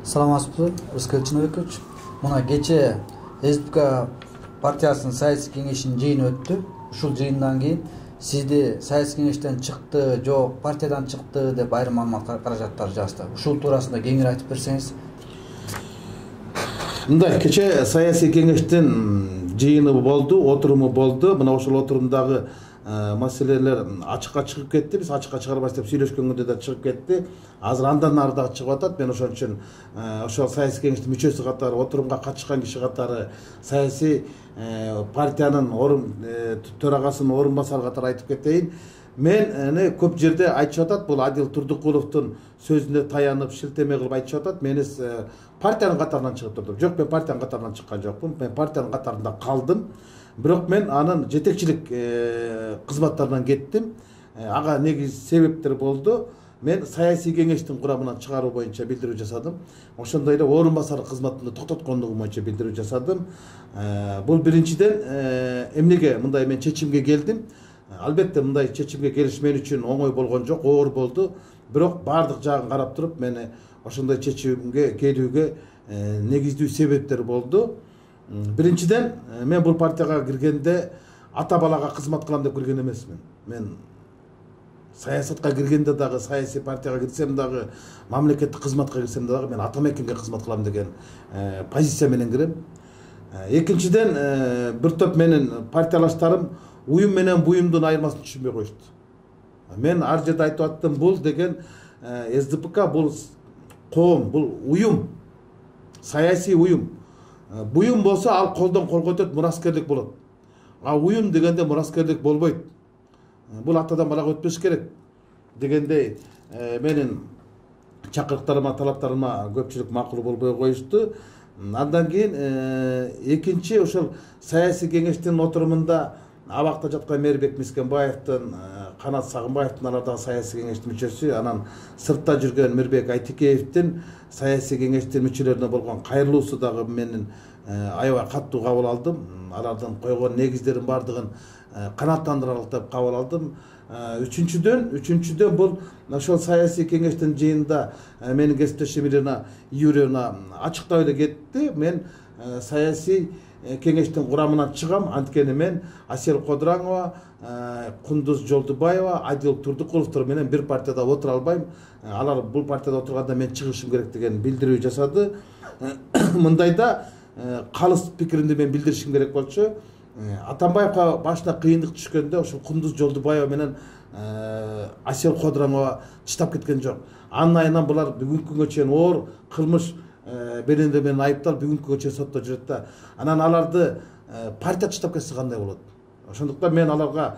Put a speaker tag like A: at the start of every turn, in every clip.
A: Саламатсызбы, Рыскел Чыныбекович. Мына кече СДПК партиясынын саясий кеңешинин жыйыны өттү. Ушул жыйындан кийин сизди саясий кеңештен чыкты, жок, партиядан чыкты деп айрым маалымат каражаттар жазды. Ушул туурасында кеңири айтып берсеңиз.
B: Мындай кече саясий кеңештин жыйыны болду, отуруму болду. Мына ошол отурумдагы маселелер ачыкка чыгып кетти. Биз ачыкка чыгарбайбыз деп сүйлөшкөнгөндө да чыгып кетти. Азыр андан нары дагы чыгып атат. Мен ошон үчүн ошол саясий кеңештин мүчөсү катары, отурумга катышкан киши катары саясий партиянын төрагасынын орун басары катары айтып кетейин. Мен көп жерде айтышып атат, бул Адил Турдукуловдун сөзүнө таянып, шилтеме кылып айтышып атат. Мен партиянын катарынан чыгып турдум. Жок, мен партиянын катарынан чыккан жокмун. Мен партиянын катарында калдым. Бирок мен анын жетекчилик кызматтарынан кеттим. Ага негиз себептер болду. Мен саясий кеңештин курамынан чыгаруу боюнча билдирүү жасадым. Ошондой эле орун басары кызматында токтоткондугум боюнча билдирүү жасадым. Бул биринчиден эмнеге мындай мен чечимге келдим. Албетте мындай чечимге келиш мен үчүн оңой болгон жок, оор болду. Бирок бардык жагын карап туруп, мени ошондой чечимге келүүгө негиздүү себептер болду. Биринчиден, мен бул партияга киргенде ата балага кызмат кылам деп кирген эмесмин. Мен саясатка киргенде дагы, саясий партияга кирсем дагы, мамлекеттик кызматка кирсем дагы мен ата мекенге кызмат кылам деген позиция менен кирем. Экинчиден, бир топ менин партиялаштарым уюм менен буюмдун айырмасын түшүнбөй коюшту. Мен ар жерде айтып аттым, бул деген СДПК бул коом, бул уюм, саясий уюм. Буюм болсо ал колдон колго өтөт, мураскерлик болот. А уюм дегенде мураскерлик болбойт. Бул атадан балага өтпөш керек дегендей менин чакырыктарыма, талаптарыма көпчүлүк макул болбой коюшту. Андан кийин экинчи ошол саясий кеңештин отурумунда абакта жаткан Мээрбек Мискенбаевдин, Канат Сагынбаевдин алардагы саясий кеңештин мүчөсү, анан сыртта жүргөн Мирбек Айтикеевдин саясий кеңештин мүчөлөрүнө болгон кайрылуусу дагы менин аябай катуу кабыл алдым. Алардын койгон негиздерин бардыгын канааттандырарлык деп кабыл алдым. Үчүнчүдөн бул ошол саясий кеңештин жыйынында менин кесиптешим Ирина Юрьевна ачыктап эле кетти. Мен саясий кеңештин курамынан чыгам, анткени мен Асел Кодыраңова, Кундуз Жолдубаева, Адил Турдукуловдор менен бир партияда отура албайм. Алар бул партияда отурганда мен чыгышым керек деген билдирүү жасады. Мындайда калыс пикиримди мен билдиришим керек болчу. Атамбаевга башына кыйындык түшкөндө ошол Кундуз Жолдубаева менен Асел Кодыраңова чыдап кеткен жок. Анын айынан булар бүгүнкү күнгө чейин оор кылмыш менен айыпталып бүгүнкү күнгө чейин сотто жүрөт да. Анан аларды партия чыдап кетсе кандай болот? Ошондуктан мен аларга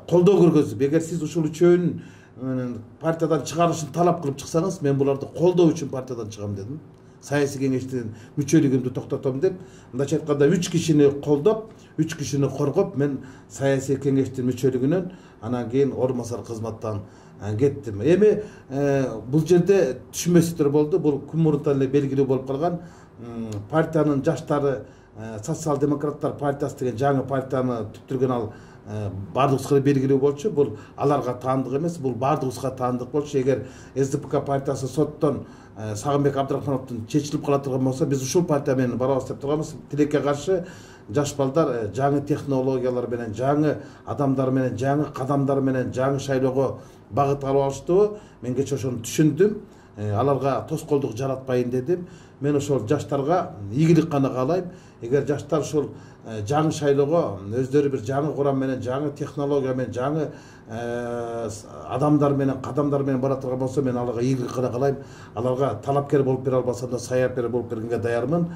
B: колдоо көргөзүп, эгер сиз ушул үчөөнүн партиядан чыгарышын талап кылып чыксаңыз, мен буларды колдоо үчүн партиядан чыгам дедим. Саясий кеңештин мүчөлүгүмдү токтотом деп, мындайча айтканда 3 кишини колдоп, 3 кишини коргоп, мен саясий кеңештин мүчөлүгүнөн анан кийин орун басар кызматтан кеттим. Эми бул жерде түшүнбөстүктөр болду. Бул күн мурунтан эле белгилүү болуп калган. Партиянын жаштары Социал-демократтар партиясы деген жаңы партияны түптүргөн ал бардыгыбызга белгилүү болчу. Бул аларга таандык эмес, бул бардыгыбызга таандык болчу. Эгер СДПК партиясы соттон Сагынбек Абдрахмановдун чечилип кала турган болсо, биз ушул партия менен барабыз деп турганбыз. Тилекке каршы жаш балдар жаңы технологиялар менен, жаңы адамдар менен, жаңы кадамдар менен, жаңы шайлоого багыт алып алыштыбы. Мен кече ошону түшүндүм. Аларга тоскоолдук жаратпайын дедим. Мен ошол жаштарга ийгилик гана каалайм. Эгер жаштар ушул жаңы шайлоого өздөрү бир жаңы курам менен, жаңы технология менен, жаңы адамдар менен, кадамдар менен бара турган болсо, мен аларга ийгилик гана каалайм. Аларга талапкер болуп бере албасам да, саяпкер болуп бергенге даярмын.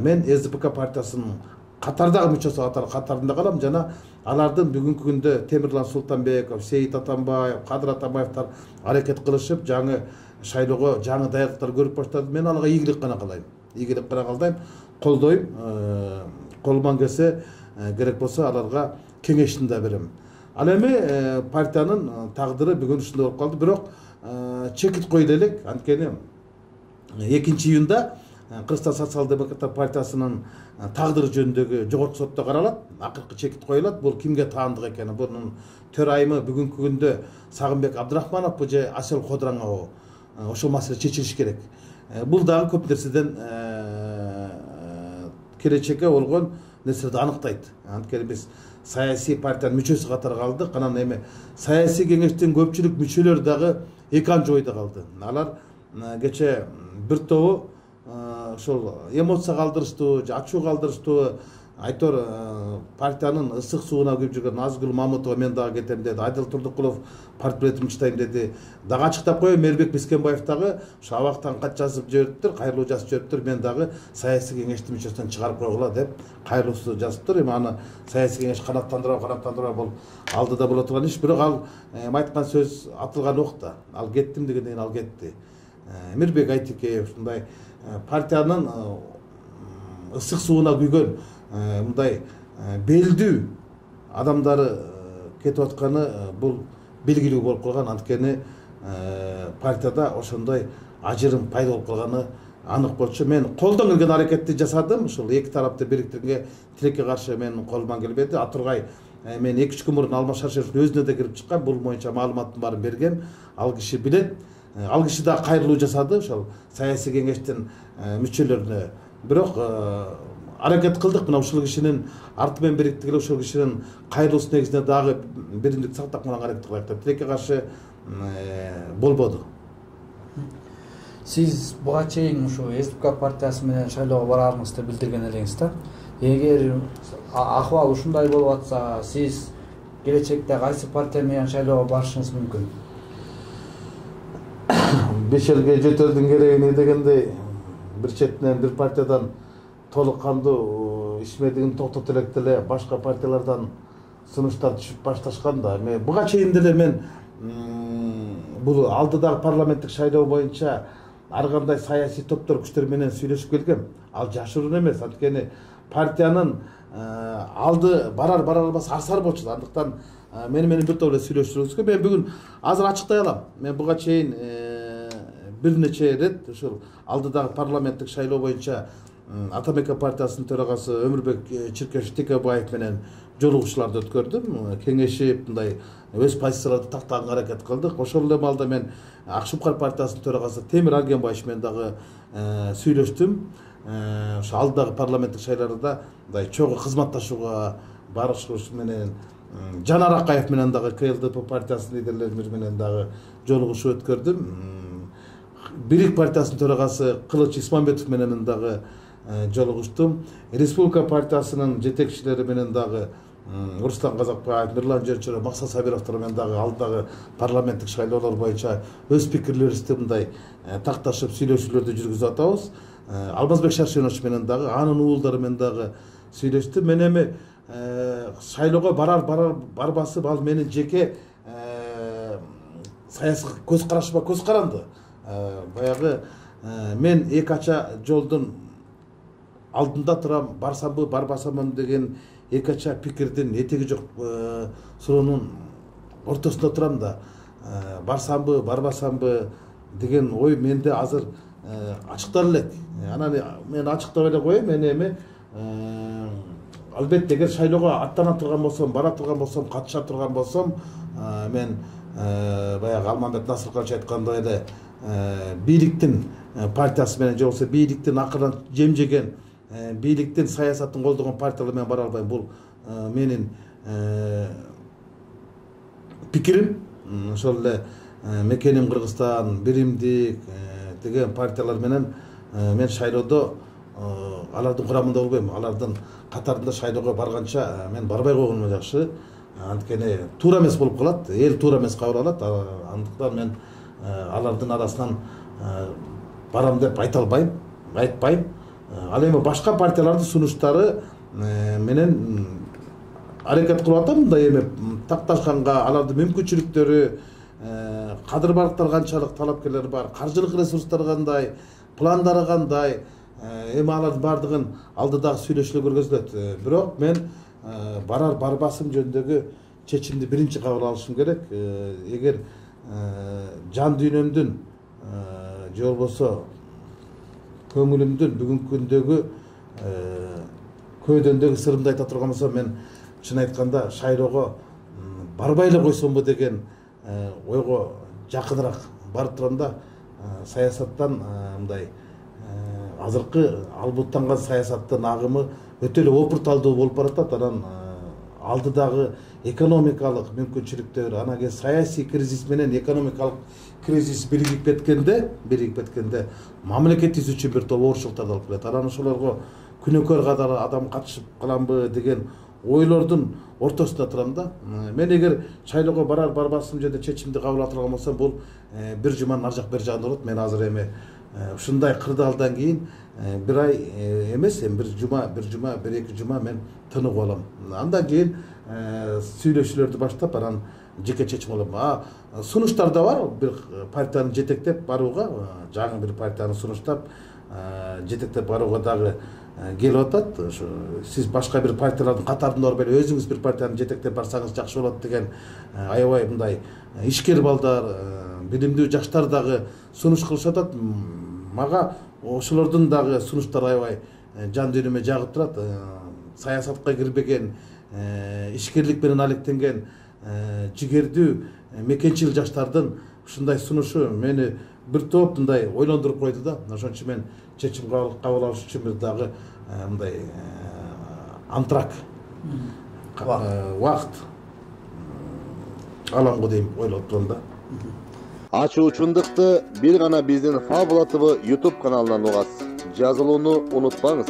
B: Мен СДПК партиясынын катардагы мүчөсү катарында калам жана алардын бүгүнкү күндө Темирлан Султанбеков, Сейит Атамбаев, Кадыр Атамбаевдер аракет кылышып, жаңы шайлоого жаңы даярдыктар көрүп баштады. Мен аларга ийгилик гана каалайм. Ийгилик гана каалайм, колдойм. Колуман келсе керек болсо аларга кеңешин да берем. Ал эми партиянын тагдыры бүгүн ушундай болуп калды. Бирок чекит коюла элек, анткени 2-июнда Кыргызстан социал-демократтар партиясынын тагдыры жөнүндөгү жогорку сотто каралат. Акыркы чекит коюлат. Бул кимге таандык экени, бунун төрайымы бүгүнкү күндө Сагынбек Абдрахманов же Асел Кодыраңова ошол маселе чечилиш керек. бул дагы көп нерседен келечекке болгон нерселерди аныктайт. Анткени биз саясий партиянын мүчөсү катары калдык. Анан эми саясий кеңештин көпчүлүк мүчөлөрү дагы эки анча ойдо калды. Алар кече бир тобу ошол эмоция калтырыштуу, ачуу калтырыштуу, айтор партиянын ысык сууна күйүп жүргөн Назгүл Мамутова мен дагы кетем деди, Айдыл Турдукулов партбилетим чыдайм деди. Дагы ачыктап коеюн, Мээрбек Бескенбаев дагы ошо абактан кат жазып жибериптир, кайрылуу жазып жибериптир, мен дагы саясий кеңештин мүчөсүнөн чыгарып койгула деп кайрылуусу жазыптыр. Эми аны саясий кеңеш канаттандыра болуп алдыда боло турган иш, бирок ал айткан сөз атылган окта. Ал кеттим дегенден ал кетти. Мирбек Айтикеев ушундай партиянын ысык сууна күйгөн мындай белдүү адамдары кетип атканы бул белгилүү болуп калган. Анткени партияда ошондой ажырым пайда болуп калганы анык болчу. Мен колдон келген аракетти жасадым. Ушул эки тарапты бириктирүүгө тилекке каршы менин колуман келбеди. Атургай мен 2-3 күн мурун Алмаз Шаршеевдин өзүнө да кирип чыккан, бул боюнча маалыматтын баарын бергем. Ал киши билет. Ал киши да кайрылуу жасады ошол саясий кеңештин мүчөлөрүнө. Бирок аракет кылдык, мына ушул кишинин арты менен бириктигиле ушул кишинин кайрылуусу негизинде дагы биримдик сактап калганга аракет кылайык деп тилекке каршы болбоду.
A: Сиз буга чейин ушу СДПК партиясы менен шайлоого барарыңызды билдирген элеңиз да. Эгер акыбал ушундай болуп атса, сиз келечекте кайсы партия менен шайлоого барышыңыз мүмкүн?
B: 5 элге жетердин кереги эмне дегендей, бир четинен бир партиядан толук кандуу ишмердигин токтото электе эле башка партиялардан сунуштар түшүп башташканда, буга чейин деле мен бул алдыдагы парламенттик шайлоо боюнча ар кандай саясий топтор күчтөр менен сүйлөшүп келгем. Ал жашыруун эмес, анткени партиянын алды барар албас арсар болчу. Андыктан менен бир топ эле сүйлөшүрүбүзгө мен бүгүн азыр ачыктай алам. Мен буга чейин бир нече ирет ушул алдыдагы парламенттик шайлоо боюнча Атамека партиясынын төрагасы Өмүрбек Чиркешев Текебаев менен жолугушууларды өткөрдүм. Кеңешип мындай өз позицияларды тактаганга аракет кылдык. Ошол эле маалда мен Ак Шупкар партиясынын төрагасы Темир Аргенбаев менен дагы сүйлөштүм. Ошо алдыдагы парламенттик шайлоодо мындай чогуу кызматташууга барышыбыз менен Жанар Акаев менен дагы КЛДП партиясынын лидерлери менен дагы жолугушуу өткөрдүм. Бирик партиясынын төрагасы Кылыч Исмамбетов менен дагы жолугуштум. Республика партиясынын жетекчилери менен дагы Руслан Казакбаев, Мирлан Жерчеров, Максат Сабировдор менен дагы алдагы парламенттик шайлоолор боюнча өз пикирлерибизди мындай такташып сүйлөшүүлөрдү жүргүзүп атабыз. Алмазбек Шаршенович менен дагы анын уулдары менен дагы сүйлөштүм. Мен эми шайлоого барбасы ал менин жеке саясий көз карашыма көз каранды. Баягы мен эки ача жолдун алдында турам, барсамбы барбасамбы деген эки ача пикирдин этеги жок суроонун ортосунда турам да, барсамбы барбасамбы деген ой менде азыр ачыктала элек. Анан мен ачыктап эле коеюн, мен эми албетте эгер шайлоого аттана турган болсом, бара турган болсом, катыша турган болсом, мен баягы Алмамбет Насырканович айткандай эле бийликтин партиясы менен же болбосо бийликтин акырдан жем жеген, бийликтин саясатын колдогон партиялар менен бара албайм. Бул менин пикирим. Ошол эле Мекеним Кыргызстан, Биримдик деген партиялар менен мен шайлоодо алардын курамында болбойм. Алардын катарында шайлоого барганча мен барбай койгонум жакшы. Анткени туура эмес болуп калат, эл туура эмес кабыл алат. Андыктан мен алардын арасынан барам деп айта албайм, айтпайм. Ал эми башка партиялардын сунуштары менен аракет кылып атам. Мындай эми такташканга алардын мүмкүнчүлүктөрү, кадыр барктар канчалык, талапкерлер бар, каржылык ресурстары кандай, пландары кандай, эми алардын бардыгын алдыдагы сүйлөшүүлөр көргөзүлөт. Бирок мен барбасым жөнүндөгү чечимди биринчи кабыл алышым керек. Эгер жан дүйнөмдүн же болбосо көңүлүмдүн бүгүнкү күндөгү көйдөндөгү сырымды айта турган болсом, мен чын айтканда шайлоого барбай эле койсомбу деген ойго жакыныраак барып турам да. саясаттан мындай азыркы албуттанган саясаттын агымы өтө эле опурталдуу болуп баратат. Анан алдыдагы экономикалык мүмкүнчүлүктөр, анан кийин саясий кризис менен экономикалык кризис биригип кеткенде мамлекетибиз үчүн бир топ оорчулуктарды алып келет. Анан ошолорго күнөөкөр катары адам катышып каламбы деген ойлордун ортосунда турам да. Мен эгер шайлоого барар барбасым жерде чечимди кабыл ала турган болсом, бул бир жуманын ар жак бери жагында болот. Мен азыр эми ушундай кырдаалдан кийин бир ай эмес, эми бир эки жума мен тыныгып алам. Андан кийин сүйлөшүүлөрдү баштап, анан жеке чечим алам. Сунуштар да бар, бир партияны жетектеп барууга, жаңы бир партияны сунуштап жетектеп барууга дагы келип атат. Ошо сиз башка бир партиялардын катарында барбай эле өзүңүз бир партияны жетектеп барсаңыз жакшы болот деген аябай мындай ишкер балдар, билимдүү жаштар дагы сунуш кылышып атат. Мага ошолордун дагы сунуштары аябай жан дүйнөмө жагып турат. Саясатка кирбеген, ишкерлик менен алектенген жигердүү мекенчил жаштардын ушундай сунушу мени бир топ мындай ойлондуруп койду да. Ошон үчүн мен чечим кабыл алыш үчүн бир дагы мындай антрак убакыт аламгы деп ойлоп турам да.
C: Ачуучундукты бир гана биздин Фабула ТВ YouTube каналынан угасыз. Жазылууну унутпаңыз.